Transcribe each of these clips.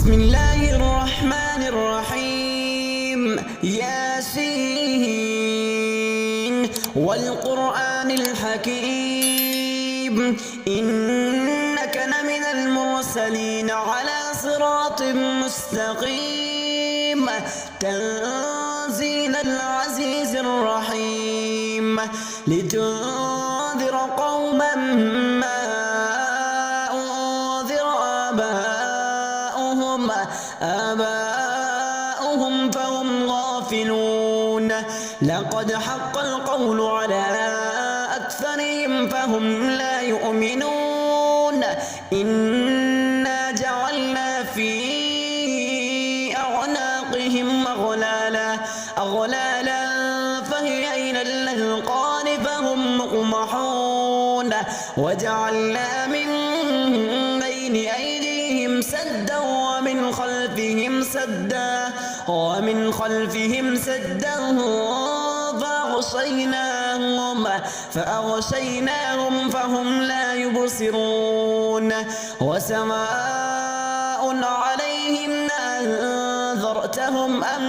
بسم الله الرحمن الرحيم. ياسين والقرآن الحكيم إنك لمن المرسلين على صراط مستقيم تنزيل العزيز الرحيم لتنذر قوما ما أنذر آباؤهم فهم غافلون. لقد حق القول على أكثرهم فهم لا يؤمنون. إنا جعلنا في أعناقهم أغلالا فهي إلى الأذقان فهم مقمحون. وجعلنا من بين أيديهم سدا ومن خلفهم سدا فأغشيناهم فهم لا يبصرون. وسواء عليهم أنذرتهم أم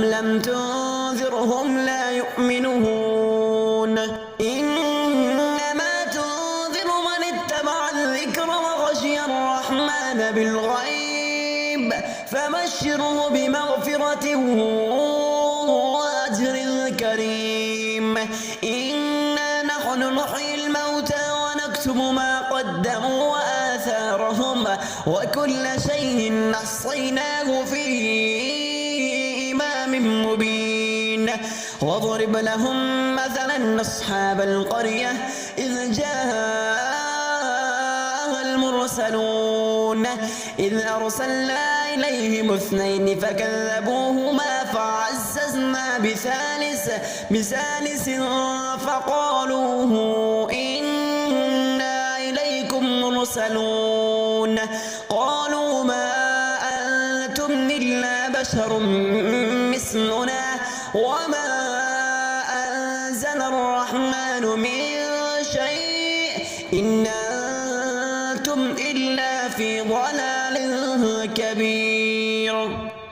لم تنذرهم لا يؤمنون. إنما تنذر من اتبع الذكر وخشي الرحمن بالغيب فبشره بمغفرة وأجر كريم. إنا نحن نحيي الموتى ونكتب ما قدموا وآثارهم وكل شيء أحصيناه في إمام مبين. واضرب لهم مثلا أصحاب القرية إذ جاءها المرسلون إذ أرسلنا إليهم اثنين فكذبوهما فعززنا بثالث فقالوا إنا إليكم مرسلون. قالوا ما أنتم إلا بشر مثلنا وما أنزل الرحمن من شيء إن أنتم إلا في ضلال كبير.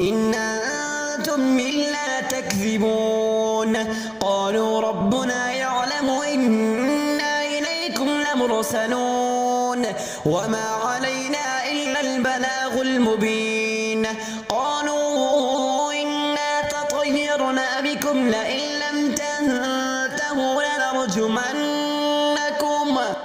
إن أنتم إلا تكذبون. قالوا ربنا يعلم إنا إليكم لمرسلون وما علينا إلا البلاغ المبين. قالوا إنا تطيرنا بكم لئن لم تنتهوا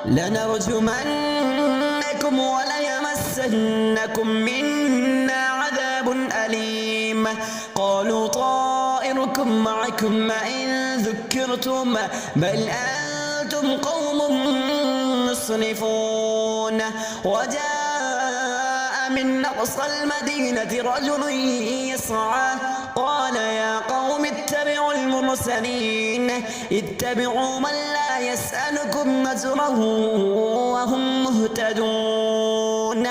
لنرجمنكم وليمسنكم منا عذاب أليم. قالوا طائركم معكم إن ذكرتم بل أنتم قوم مسرفون. وجاء من أقصى المدينة رجل يسعى قال يا قوم اتبعوا المرسلين اتبعوا من لا يسألكم أجره وهم مهتدون.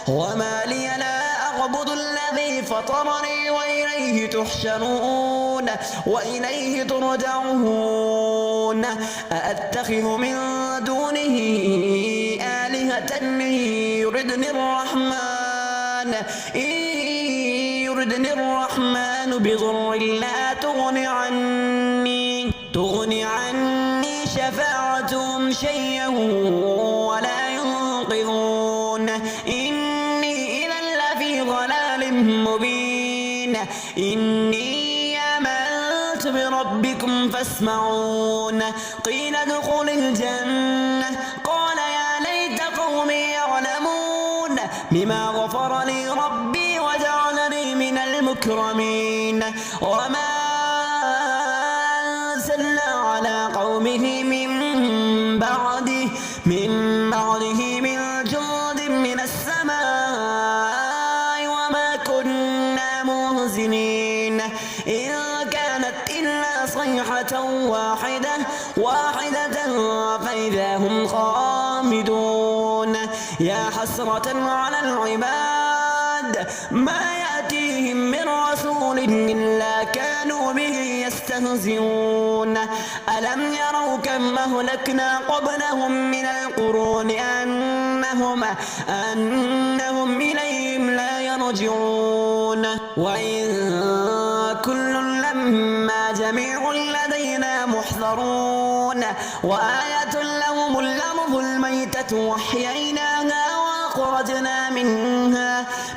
وما لي لا أعبد الذي فطرني وإليه تحشرون وإليه ترجعون. أأتخذ من دونه آلهة يردني الرحمن بضر لا تغني عني شفاعتهم شيئا ولا ينقذون. إني إذا لفي ضلال مبين. إني آمنت بربكم فاسمعون. قيل ادخل الجنة قال يا ليت قومي يعلمون بما غفر لي ربي وجعلني من المكرمين. وما أنزلنا على قومه من بعده من جند من السماء وما كنا مهزمين. إن كانت إلا صيحة واحدة فإذا هم خامدون. يا حسرة على العباد ما يأتيهم من رسول إلا كانوا به يستهزئون. ألم يروا كم أهلكنا قبلهم من القرون أنهم أنهم إليهم لا يرجعون وإن كل لما جميع لدينا محضرون وآية لهم الأرض الميتة وأحييناها وأخرجنا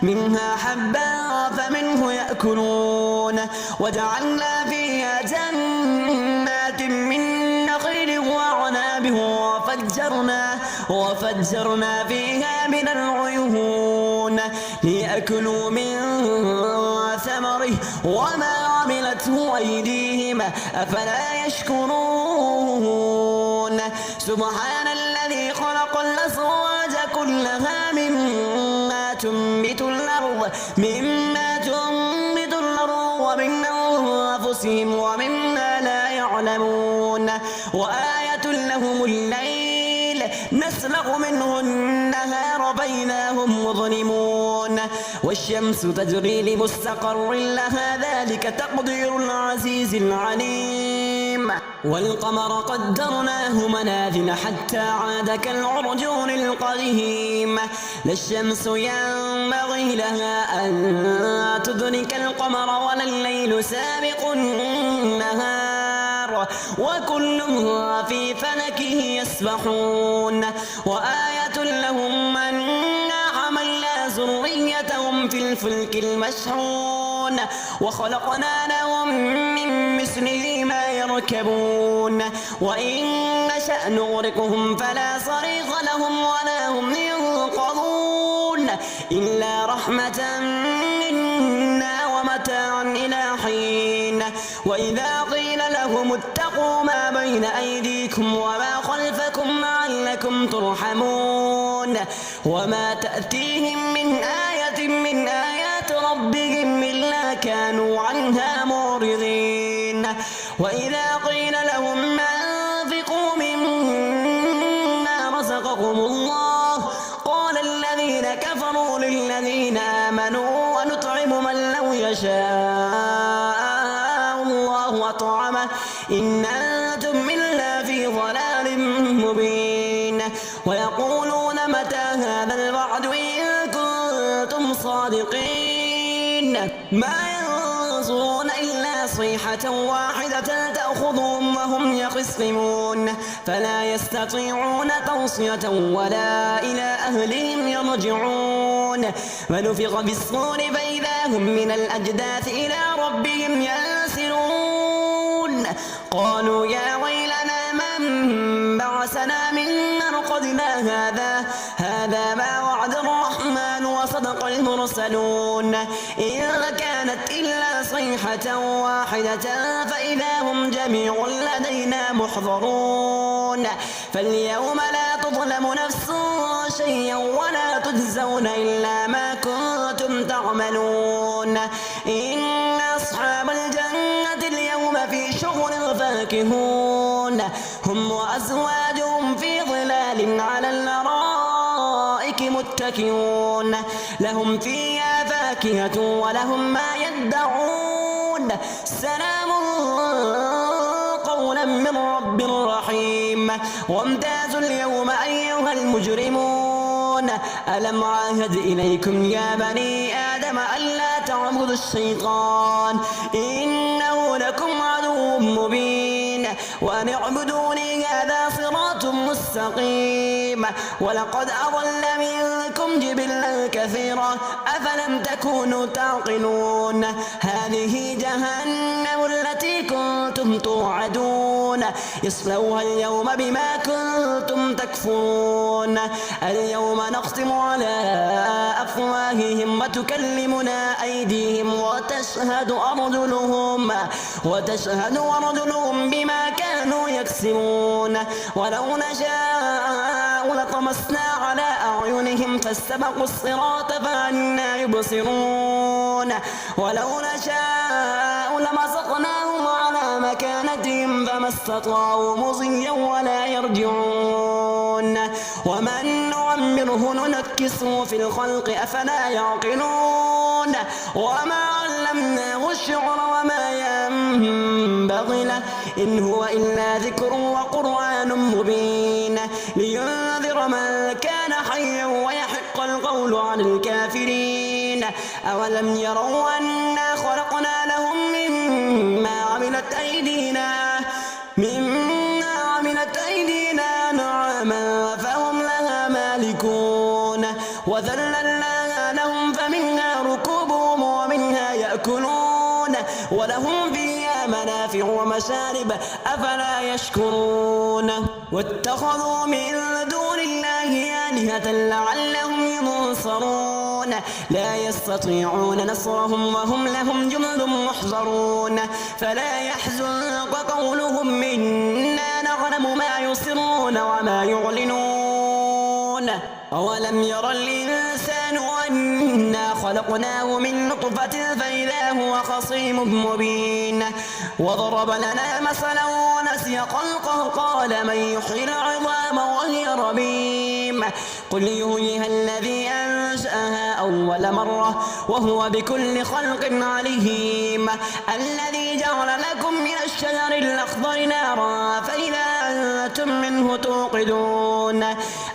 منها حبا فمنه يأكلون وجعلنا فيها جنات من نخيل وأعناب وفجرنا فيها من العيون ليأكلوا من ثمره وما عملته أيديهم أفلا يشكرون سبحان الذي خلق الأزواج كلها مما تنبت الأرض ومن أنفسهم ومما لا يعلمون وآية لهم الليل نسلخ منه النهار فإذا هم مظلمون والشمس تجري لمستقر لها ذلك تقدير العزيز العليم والقمر قدرناه منازل حتى عاد كالعرجون القديم لا الشمس ينبغي لها أن تدرك القمر ولا الليل سابق النهار وكل في فلكه يسبحون وآية لهم أنا حملنا ذريتهم في الفلك المشحون وخلقنا لهم من مثله ما يركبون وإن نشأ نغرقهم فلا صريخ لهم ولا هم ينقذون إلا رحمة منا ومتاعا إلى حين وإذا قيل لهم اتقوا ما بين أيديكم وما خلفكم لعلكم ترحمون وما تأتيهم من آية من آيات ربهم إلا كانوا عنها معرضين وإذا قيل لهم أنفقوا مما رزقكم الله قال الذين كفروا للذين آمنوا ونطعم من لو يشاء الله أطعمه إن أنتم إلا في ضلال مبين ويقولون متى هذا الوعد إن كنتم صادقين ما ينظرون إلا صيحة واحدة تأخذهم وهم يخصمون فلا يستطيعون توصية ولا إلى أهلهم يرجعون ونفخ بالصور فإذا هم من الأجداث إلى ربهم ينسلون قالوا يا ويلنا من بعثنا من مرقدنا هذا ما وعد الرحمن وصدق المرسلون إن كانت إلا صيحة واحدة فإذا هم جميع لدينا محضرون فاليوم لا تظلم نفس شيئا ولا تجزون إلا ما كنتم تعملون إن أصحاب الجنة اليوم في شغل فاكهون هم وأزواجهم في ظلال على الأرائك متكئون لهم فيها فاكهة ولهم ما يدعون سلام قولا من رب رحيم وامتازوا اليوم أيها المجرمون ألم عاهد إليكم يا بني آدم ألا تعبدوا الشيطان إنه لكم عدو مبين وأن اعبدوني هذا صراط مستقيم ولقد أضل منكم جبلا كثيرا أفلم تكونوا تعقلون هذه جهنم التي كنتم توعدون يصلوها اليوم بما كنتم تكفرون اليوم نختم على أفواههم وتكلمنا أيديهم وتشهد أرجلهم بما كانوا يكسبون ولو نشاء لطمسنا على أعينهم فاستبقوا الصراط فأنى يبصرون ولو نشاء لمسخناهم على مكانتهم فما استطاعوا مضيا ولا يرجعون ومن نعمره ننكسه في الخلق أفلا يعقلون وما علمناه الشعر وما ينبغي بغلة إن هو إلا ذكر وقرآن مبين لينذر من كان حيا ويحق القول على الكافرين أولم يروا أنا خلقنا لهم مما عملت أيدينا نعما فهم لها مالكون وذللناها لهم فمنها ركوبهم ومنها يأكلون ولهم فيها منافع ومشارب أفلا يشكرون واتخذوا من دون الله آلهة لعلهم ينصرون لا يستطيعون نصرهم وهم لهم جند محضرون فلا يحزنك قولهم إنا نعلم ما يسرون وما يعلنون أولم ير الإنسان أنا خلقناه من نطفة فإذا هو خصيم مبين وضرب لنا مثلا ونسي خلقه قال من يحيي العظام وهي رميم قل يحييها الذي أنشأها أول مرة وهو بكل خلق عليم الذي جعل لكم من الشجر الأخضر نارا فإذا أنتم منه توقدون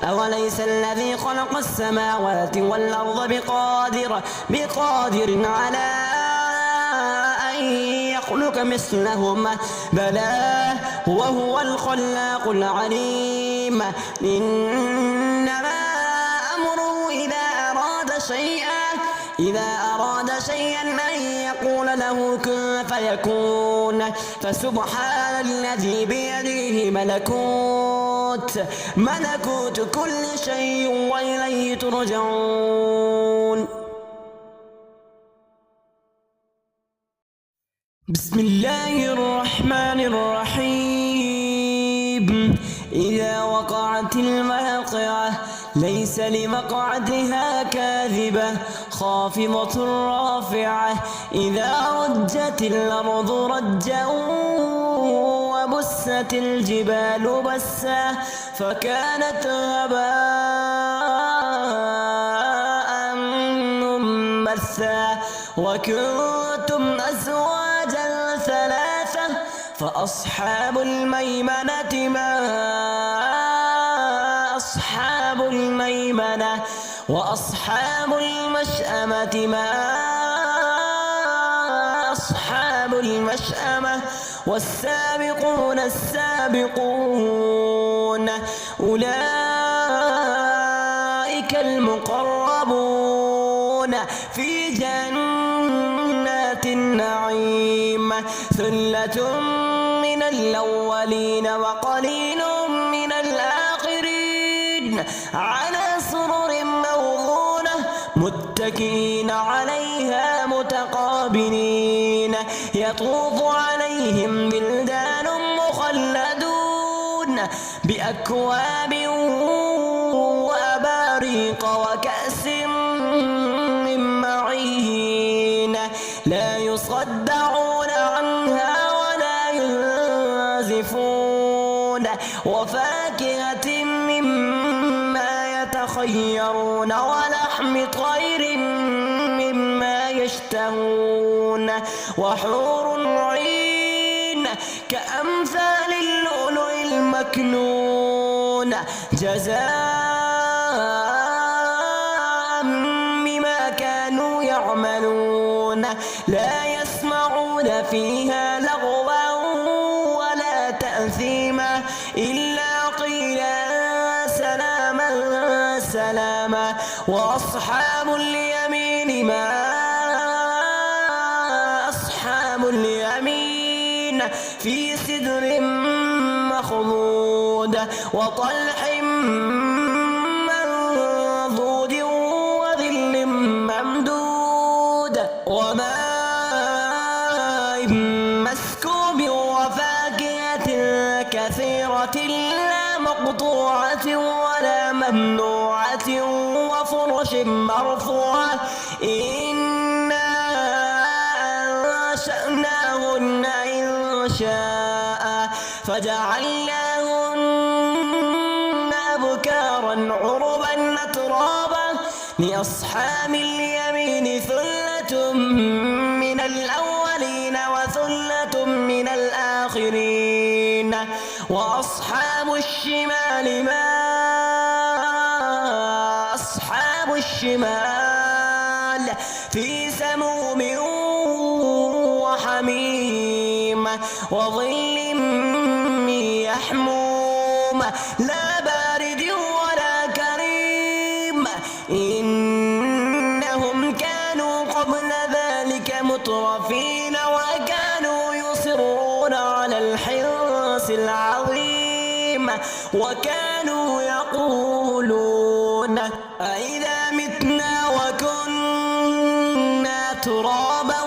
أوليس الذي خلق السماوات والأرض بقادر على أن يخلق مثلهم بلى وهو الخلاق العليم إنما أمره إذا أراد شيئا أن يقول له كن فيكون فسبحان الذي بيده ملكوت كل شيء وإليه ترجعون. بسم الله الرحمن الرحيم إذا وقعت الواقعة ليس لوقعتها كاذبة خافضة رافعة إذا رجت الأرض رجا وبست الجبال بسا فكانت هباء منبثا وكنتم أزواجا ثلاثة فأصحاب الميمنة ما أصحاب الميمنة وأصحاب المشأمة ما أصحاب المشأمة والسابقون السابقون أولئك المقربون في جنات النعيم ثلة من الأولين وقليل من الآخرين على سرر موضونة متكئين عليها متقابلين يطوف عليهم بلدان مخلدون بأكواب وأباريق وكأس من معين لا يصدعون عنها ولا ينزفون وفاكهة مما يتخيرون ولحم طير مما يشتهون وحور عين كأمثال اللؤلؤ المكنون جزاء بما كانوا يعملون لا يسمعون فيها لغوا ولا تأثيما إلا قيلا سلاما سلاما وأصحاب اليمين ما أصحاب اليمين في سدر مخضود وطلح منضود وظل ممدود وماء مسكوب وفاكهة كثيرة لا مقطوعة ولا ممنوعة وفرش مرفوعة إنا أنشأناهن إنشاء فجعلناهن أبكارا عربا أترابا لأصحاب اليمين ثلة من الأولين وثلة وأصحاب الشمال ما أصحاب الشمال في سموم وحميم وظل من يحموم لا بارد ولا كريم إنهم كانوا قبل ذلك مترفين وكانوا يصرون على الحرص العظيم وكانوا يقولون أئذا متنا وكنا ترابا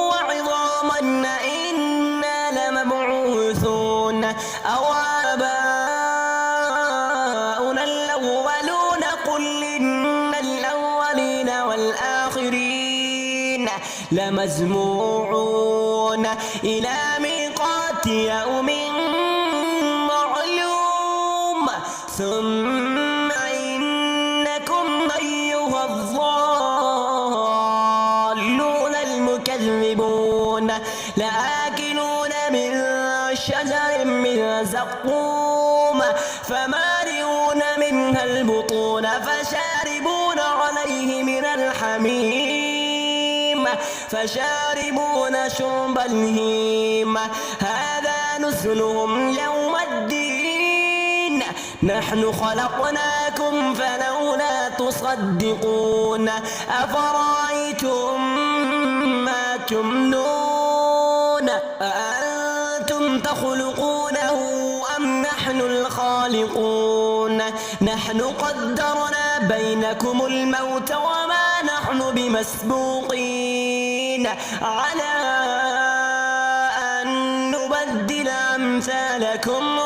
وعظاما أئنا لمبعوثون أو آباؤنا الأولون قل إن الأولين والآخرين لمجموعون إلى ميقات يوم معلوم ثم إنكم أيها الضالون المكذبون لآكلون من شجر من زقوم فمالئون منها البطون فشاربون عليه من الحميم فشاربون شرب الهيم هذا نزلهم يوم الدين نحن خلقناكم فلولا تصدقون أفرأيتم ما تمنون أأنتم تخلقونه أم نحن الخالقون نحن قدرنا بينكم الموت وما نحن بمسبوقين على أن نبدل أمثالكم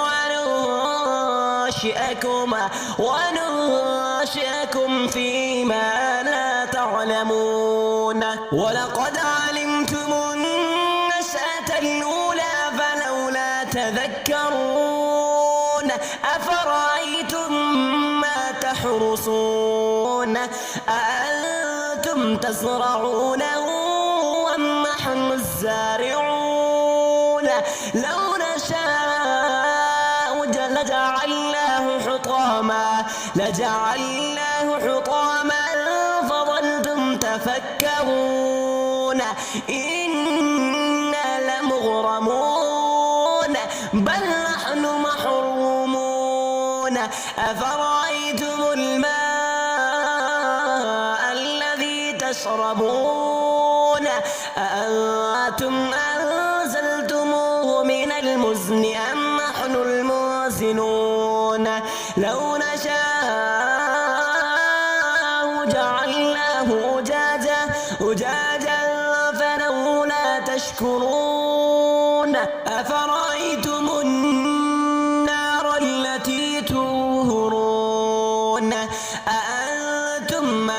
وننشئكم فيما لا تعلمون ولقد علمتم النشأة الأولى فلولا تذكرون أفرأيتم ما تحرثون أأنتم تزرعونه أم نحن الزارعون لو نشاء لجعلناه حطاما فظلتم تفكرون إنا لمغرمون بل نحن محرومون أفرأيتم الماء الذي تشربون أأنتم أنزلتموه من المزن أم نحن المنزلون لو نشاء جعلناه أجاجا فلولا تشكرون أفرأيتم النار التي تورون أأنتم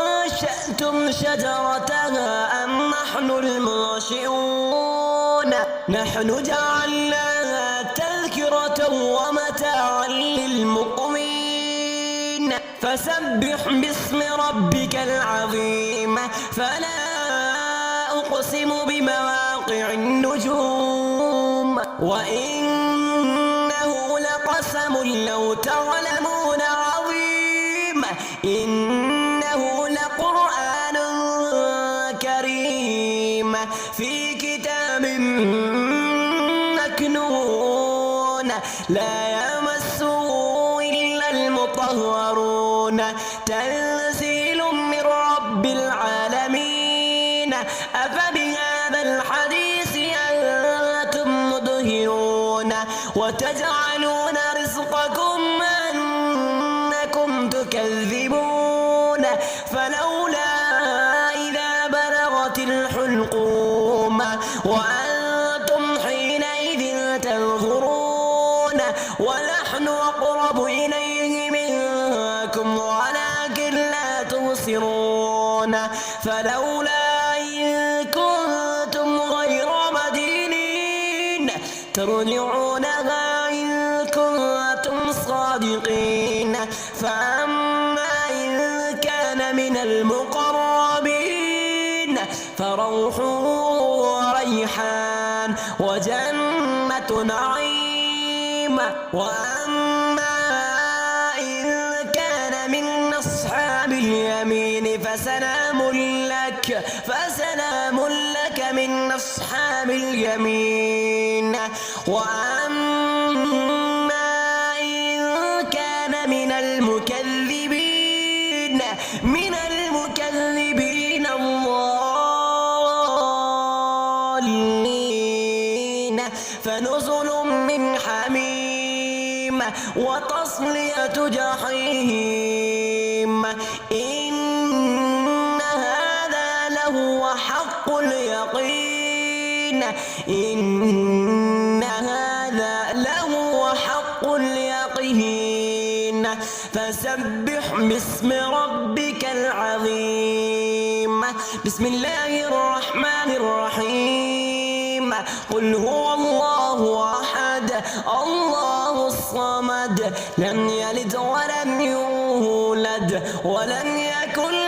أنشأتم شجرتها أم نحن المنشئون نحن جعلناها تذكرة ومتاعا للمقوين فسبح باسم ربك العظيم فلا أقسم بمواقع النجوم وإنه لقسم لو تعلمون عظيم إنه لقرآن كريم في كتاب مكنون لا يمسه إلا المطهرون تنزيل من رب العالمين أفبهذا الحديث أنتم مدهنون وتجعلون رزقكم أنكم تكذبون فلولا إذا بلغت الحلقوم وأنتم حينئذ تنظرون ونحن أقرب إليه منكم ولكن لا تبصرون فلولا إن كنتم غير مدينين ترجعونها إن كنتم صادقين فأما إن كان من المقربين فروح وريحان وجنة نعيم وأما إن كان من أصحاب اليمين فسلام لك من أصحاب اليمين. وأما إن كان من المكذبين الضالين فنزل من حميم وتصلية جحيم. إن هذا لهو حق اليقين. إن هذا لهو حق اليقين. فسبح باسم ربك العظيم. بسم الله الرحمن الرحيم. قل هو الله أحد الله الصمد لم يلد ولم يولد ولم يكن